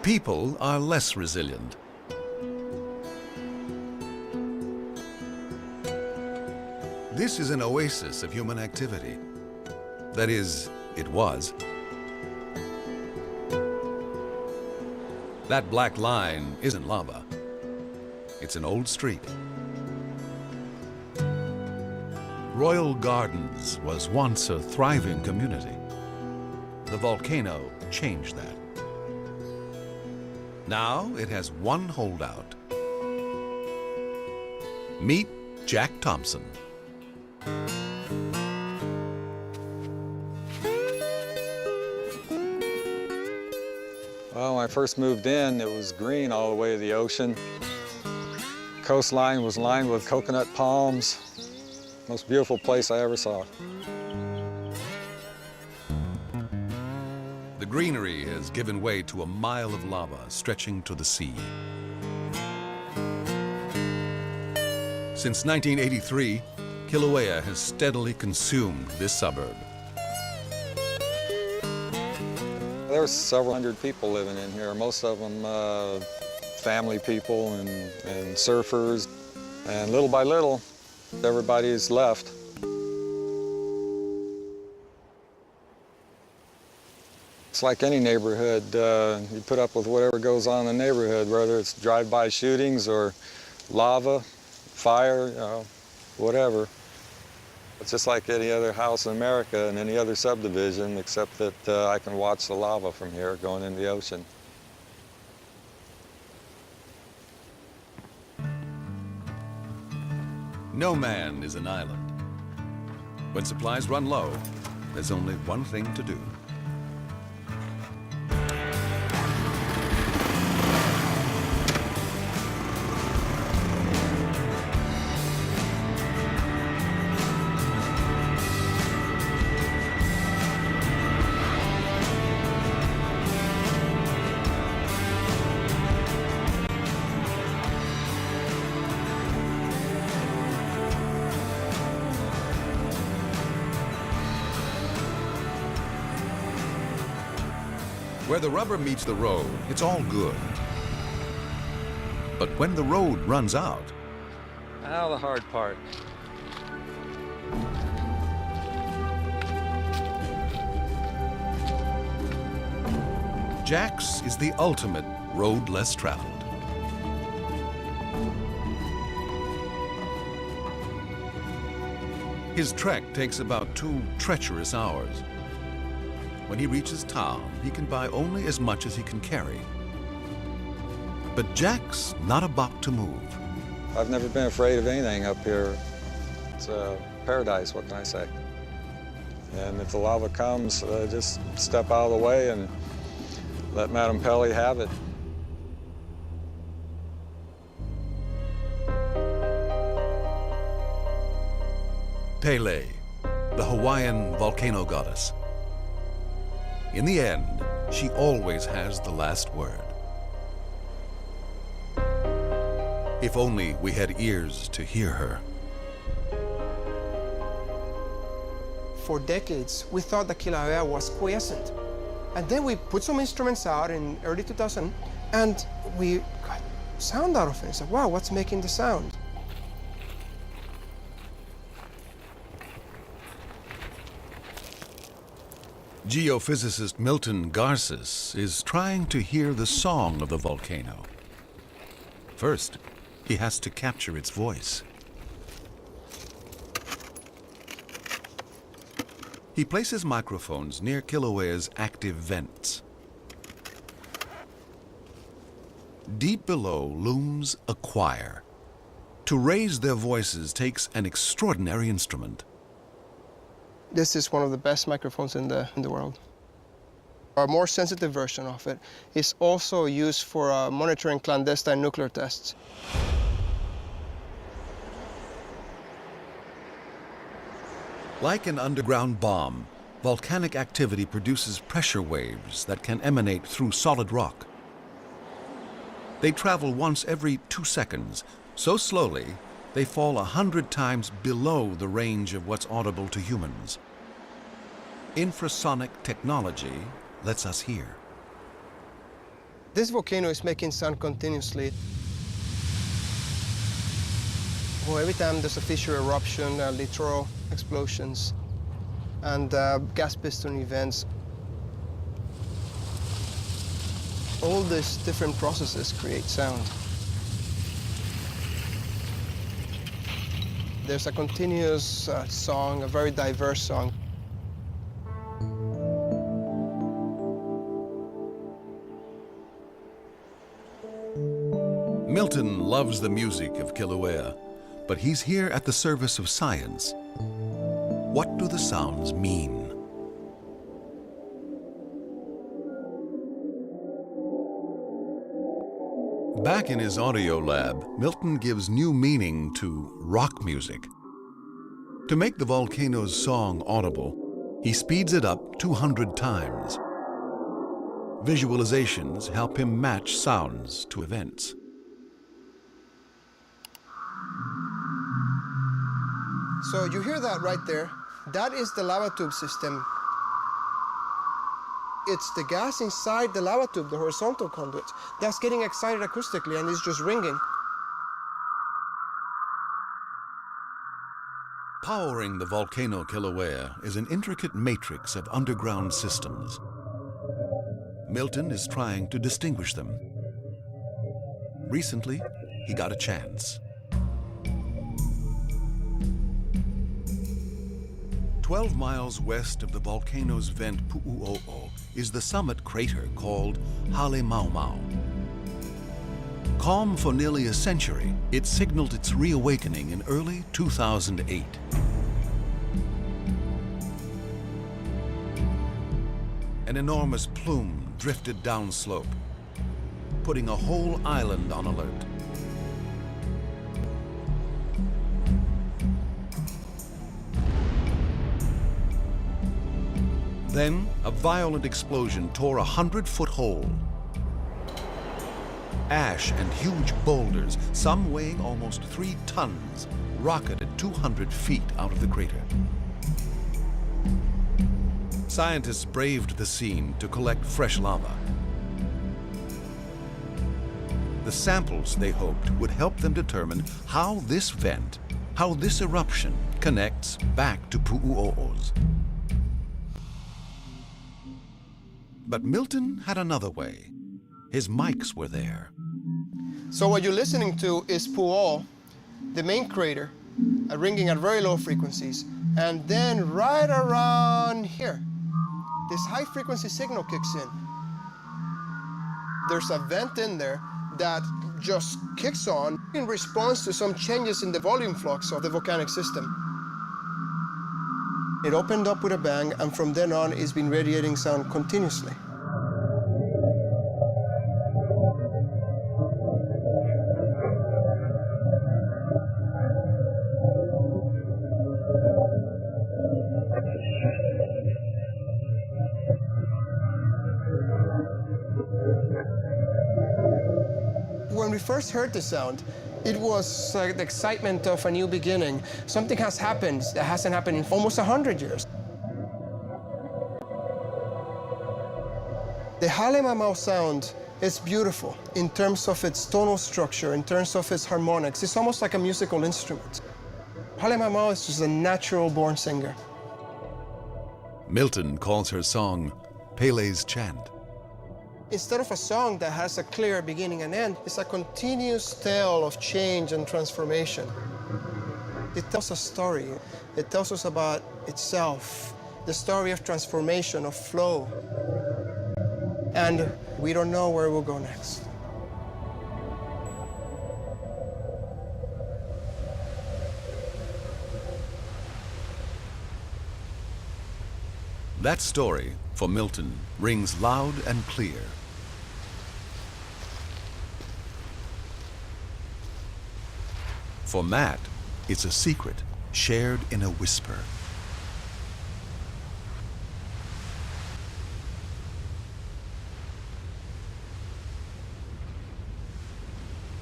People are less resilient. This is an oasis of human activity. That is, it was. That black line isn't lava. It's an old street. Royal Gardens was once a thriving community. The volcano changed that. Now it has one holdout. Meet Jack Thompson. Well, when I first moved in, it was green all the way to the ocean. Coastline was lined with coconut palms. Most beautiful place I ever saw. The greenery has given way to a mile of lava stretching to the sea. Since 1983, Kilauea has steadily consumed this suburb. There were several hundred people living in here, most of them family people and surfers. And little by little, everybody's left. It's like any neighborhood. You put up with whatever goes on in the neighborhood, whether it's drive-by shootings or lava, fire, you know, whatever. It's just like any other house in America and any other subdivision, except that I can watch the lava from here going into the ocean. No man is an island. When supplies run low, there's only one thing to do. Where the rubber meets the road, it's all good. But when the road runs out... Now the hard part. Jack's is the ultimate road less traveled. His trek takes about 2 treacherous hours. When he reaches town, he can buy only as much as he can carry. But Jack's not about to move. I've never been afraid of anything up here. It's a paradise, what can I say? And if the lava comes, just step out of the way and let Madame Pelly have it. Pele, the Hawaiian volcano goddess. In the end, she always has the last word. If only we had ears to hear her. For decades, we thought that Kilauea was quiescent. And then we put some instruments out in early 2000, and we got sound out of it. So, wow, what's making the sound? Geophysicist Milton Garces is trying to hear the song of the volcano. First, he has to capture its voice. He places microphones near Kilauea's active vents. Deep below looms a choir. To raise their voices takes an extraordinary instrument. This is one of the best microphones in the world. A more sensitive version of it is also used for monitoring clandestine nuclear tests. Like an underground bomb, volcanic activity produces pressure waves that can emanate through solid rock. They travel once every 2 seconds, so slowly they fall 100 times below the range of what's audible to humans. Infrasonic technology lets us hear. This volcano is making sound continuously. Well, every time there's a fissure eruption, littoral explosions, and gas piston events, all these different processes create sound. There's a continuous song, a very diverse song. Milton loves the music of Kilauea, but he's here at the service of science. What do the sounds mean? Back in his audio lab, Milton gives new meaning to rock music. To make the volcano's song audible, he speeds it up 200 times. Visualizations help him match sounds to events. So you hear that right there? That is the lava tube system. It's the gas inside the lava tube, the horizontal conduit, that's getting excited acoustically and it's just ringing. Powering the volcano Kilauea is an intricate matrix of underground systems. Milton is trying to distinguish them. Recently, he got a chance. 12 miles west of the volcano's vent Pu'u'o'o is the summit crater called Halemaumau. Calm for nearly a century, it signaled its reawakening in early 2008. An enormous plume drifted downslope, putting a whole island on alert. Then, a violent explosion tore a 100-foot hole. Ash and huge boulders, some weighing almost 3 tons, rocketed 200 feet out of the crater. Scientists braved the scene to collect fresh lava. The samples, they hoped, would help them determine how this vent, how this eruption connects back to Pu'u'o'os. But Milton had another way. His mics were there. So what you're listening to is Pu'u'o, the main crater, ringing at very low frequencies. And then right around here, this high frequency signal kicks in. There's a vent in there that just kicks on in response to some changes in the volume flux of the volcanic system. It opened up with a bang, and from then on, it's been radiating sound continuously. When we first heard the sound, it was like the excitement of a new beginning. Something has happened that hasn't happened in almost 100 years. The Halemaumau sound is beautiful in terms of its tonal structure, in terms of its harmonics. It's almost like a musical instrument. Halemaumau is just a natural-born singer. Milton calls her song Pele's Chant. Instead of a song that has a clear beginning and end, it's a continuous tale of change and transformation. It tells a story. It tells us about itself, the story of transformation, of flow. And we don't know where we'll go next. That story, for Milton, rings loud and clear. For Matt, it's a secret shared in a whisper.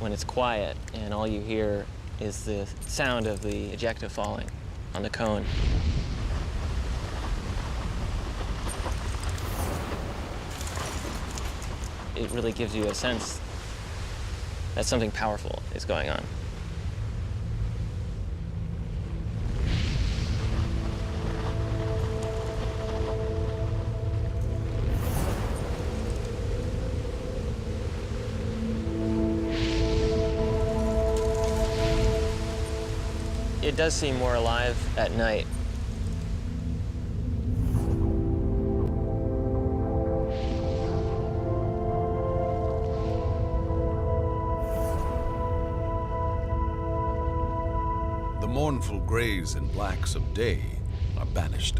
When it's quiet and all you hear is the sound of the ejecta falling on the cone. it really gives you a sense that something powerful is going on. It does seem more alive at night. The mournful grays and blacks of day are banished.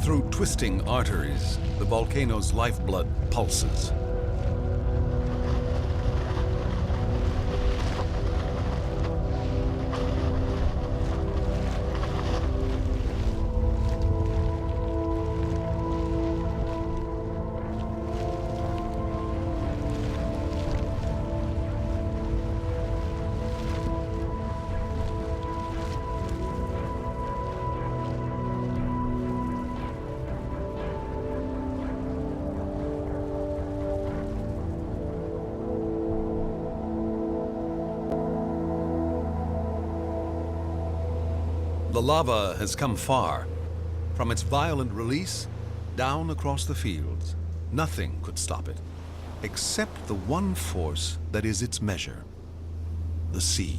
Through twisting arteries, the volcano's lifeblood pulses. The lava has come far. From its violent release, down across the fields, nothing could stop it, except the one force that is its measure, the sea.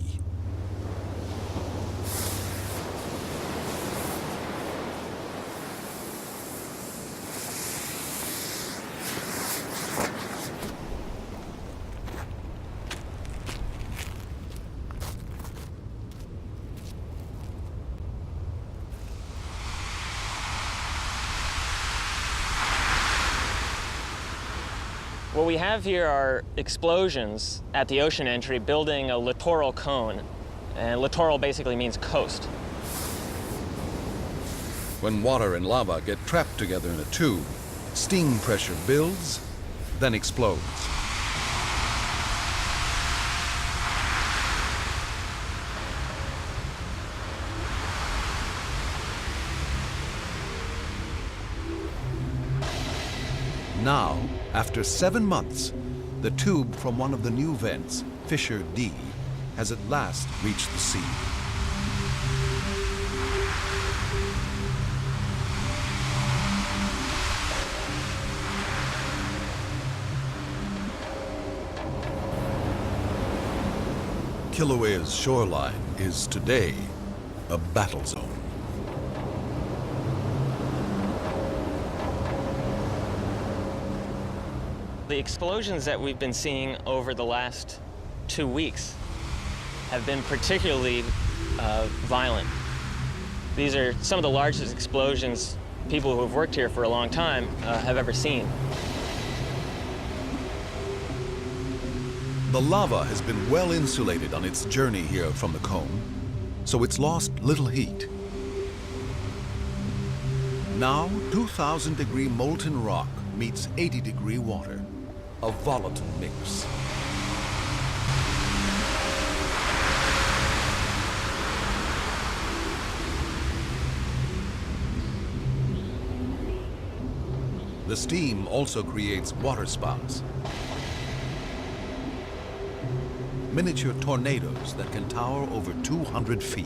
What we have here are explosions at the ocean entry building a littoral cone. And littoral basically means coast. When water and lava get trapped together in a tube, steam pressure builds, then explodes. Now, after 7 months, the tube from one of the new vents, Fissure D, has at last reached the sea. Kilauea's shoreline is today a battle zone. The explosions that we've been seeing over the last 2 weeks have been particularly violent. These are some of the largest explosions people who have worked here for a long time have ever seen. The lava has been well insulated on its journey here from the cone, so it's lost little heat. Now, 2,000-degree molten rock meets 80-degree water, a volatile mix. The steam also creates waterspouts, miniature tornadoes that can tower over 200 feet.